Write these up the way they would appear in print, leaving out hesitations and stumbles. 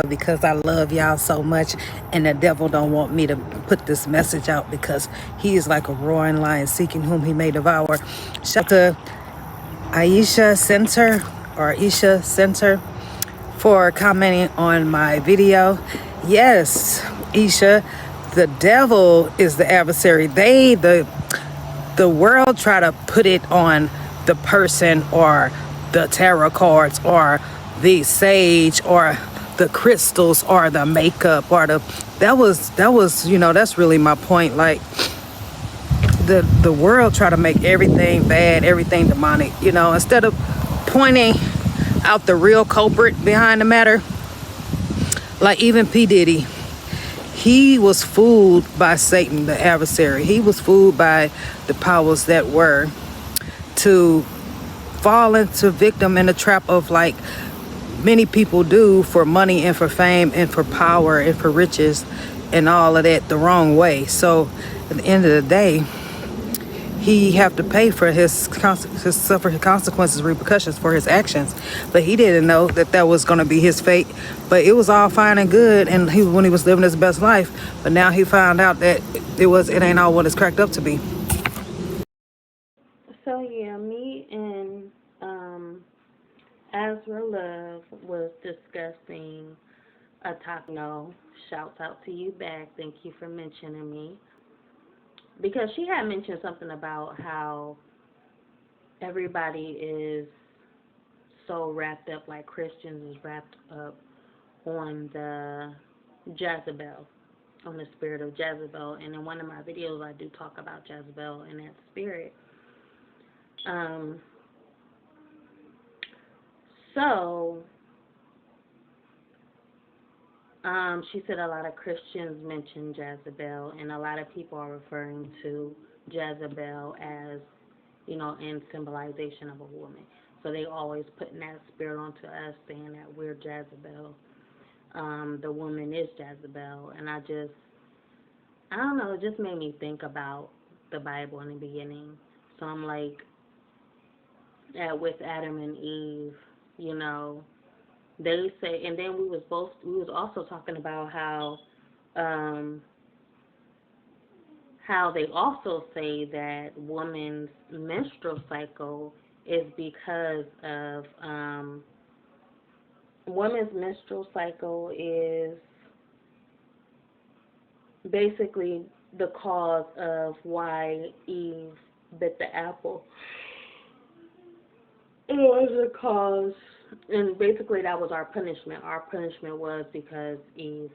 because I love y'all so much, and the devil don't want me to put this message out because he is like a roaring lion seeking whom he may devour. Shout out to Aisha Center for commenting on my video. Yes, Isha, the devil is the adversary. The world try to put it on the person or the tarot cards or the sage or the crystals or the makeup or that was that's really my point. Like the world try to make everything bad, everything demonic, instead of pointing out the real culprit behind the matter. Like even P. Diddy, he was fooled by Satan, the adversary. He was fooled by the powers that were to fall into victim in the trap of, like many people do, for money and for fame and for power and for riches and all of that, the wrong way. So at the end of the day, he have to pay for suffer consequences, repercussions for his actions. But he didn't know that was going to be his fate. But it was all fine and good, and when he was living his best life. But now he found out that it ain't all what it's cracked up to be. So yeah, me and Azra Love was discussing a topic. No, shouts out to you back. Thank you for mentioning me. Because she had mentioned something about how everybody is so wrapped up, like Christians is wrapped up on the Jezebel, on the spirit of Jezebel. And in one of my videos, I do talk about Jezebel and that spirit. Um, so, she said a lot of Christians mention Jezebel, and a lot of people are referring to Jezebel as, in symbolization of a woman. So they always putting that spirit onto us, saying that we're Jezebel. The woman is Jezebel, and I don't know, it just made me think about the Bible in the beginning. So I'm like, with Adam and Eve, you know, they say, and then we was also talking about how they also say that woman's menstrual cycle is because of woman's menstrual cycle is basically the cause of why Eve bit the apple. It was a cause, and basically that was our punishment. Our punishment was because Eve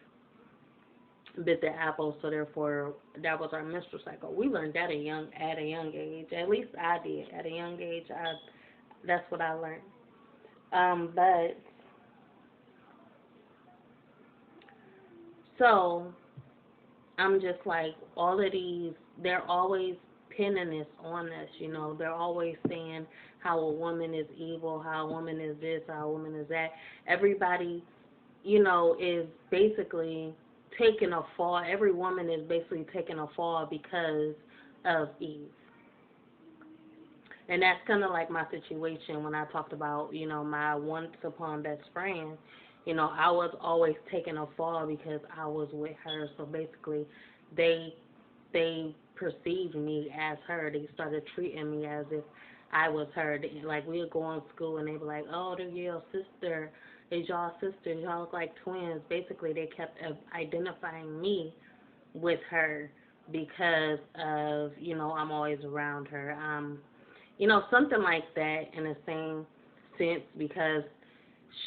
bit the apple, so therefore that was our menstrual cycle. We learned that at a young age. At least I did. At a young age, that's what I learned. But so I'm just like, all of these, they're always pinning this on us, They're always saying how a woman is evil, how a woman is this, how a woman is that. Everybody, is basically taking a fall. Every woman is basically taking a fall because of Eve. And that's kind of like my situation when I talked about, my once upon best friend. I was always taking a fall because I was with her. So basically, they they perceived me as her. They started treating me as if I was her. Like, we would go in school and they'd be like, "Oh, they're your sister. Is y'all sisters? Y'all look like twins." Basically, they kept identifying me with her because of, I'm always around her. Something like that in the same sense, because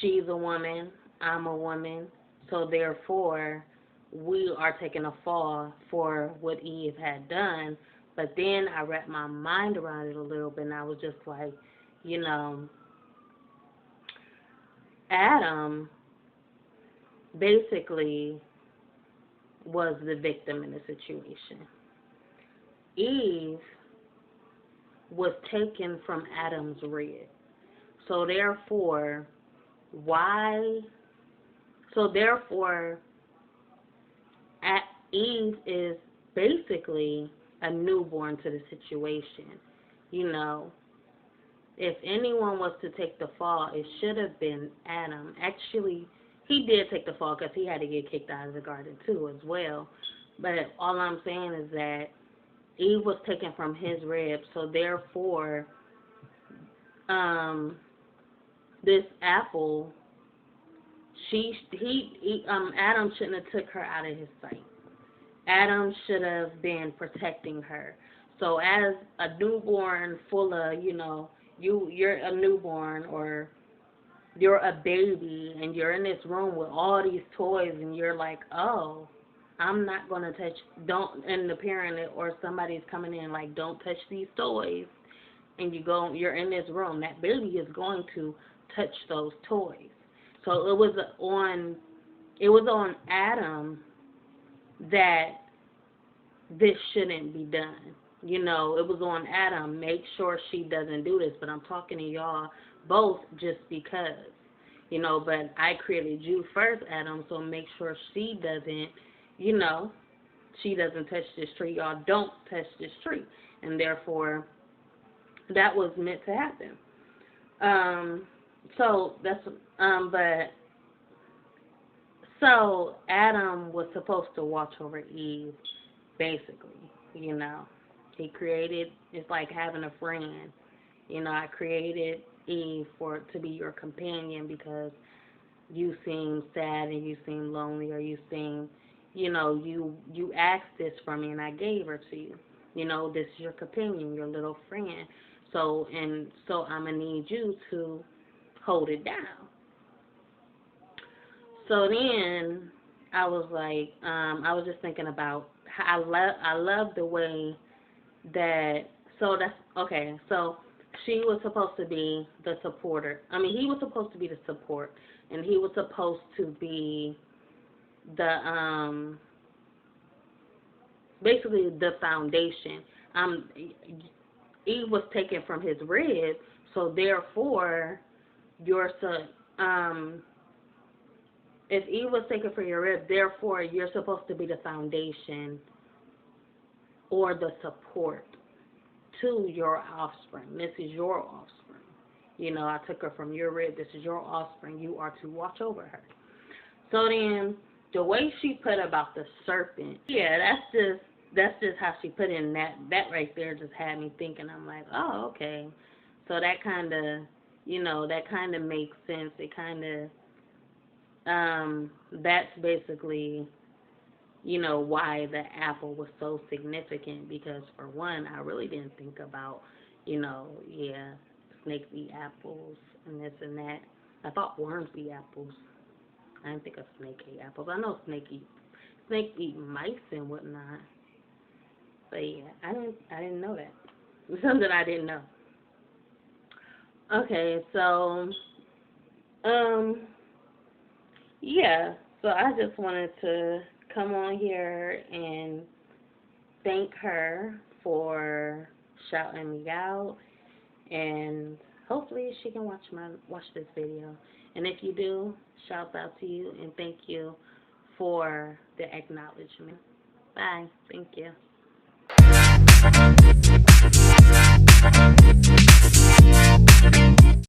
she's a woman, I'm a woman, so therefore we are taking a fall for what Eve had done. But then I wrapped my mind around it a little bit, and I was just like, you know, Adam basically was the victim in the situation. Eve was taken from Adam's rib. So therefore, why? So therefore, Eve is basically a newborn to the situation. You know, if anyone was to take the fall, it should have been Adam. Actually, he did take the fall because he had to get kicked out of the garden too as well. But all I'm saying is that Eve was taken from his rib, so therefore, this apple, Adam shouldn't have took her out of his sight. Adam should have been protecting her. So as a newborn full of, you're a newborn or you're a baby and you're in this room with all these toys and you're like, oh, I'm not going to touch, and the parent or somebody's coming in like, don't touch these toys. And you're in this room, that baby is going to touch those toys. So it was on Adam that this shouldn't be done. It was on Adam. Make sure she doesn't do this. But I'm talking to y'all both just because, but I created you first, Adam, so make sure she doesn't, she doesn't touch this tree. Y'all don't touch this tree. And therefore, that was meant to happen. So Adam was supposed to watch over Eve, basically, He created, it's like having a friend. I created Eve to be your companion because you seem sad and you seem lonely or you seem, you asked this from me and I gave her to you. This is your companion, your little friend. So I'm going to need you to hold it down. So then I was like, I was just thinking about how I love the way that, so that's, okay, so she was supposed to be the supporter. He was supposed to be the support, and he was supposed to be the, basically the foundation. Eve was taken from his rib, so therefore, if Eve was taken from your rib, therefore you're supposed to be the foundation or the support to your offspring. This is your offspring. I took her from your rib. This is your offspring. You are to watch over her. So then, the way she put about the serpent, yeah, that's just how she put in that right there just had me thinking. I'm like, oh, okay. So that kind of, that kind of makes sense. It kind of, that's basically, why the apple was so significant because for one, I really didn't think about, snakes eat apples and this and that. I thought worms eat apples. I didn't think a snake ate apples. I know snake eat mice and whatnot. But yeah, I didn't know that. It was something I didn't know. Okay, so yeah, so I just wanted to come on here and thank her for shouting me out, and hopefully she can watch this video. And if you do, shouts out to you and thank you for the acknowledgement. Bye. Thank you.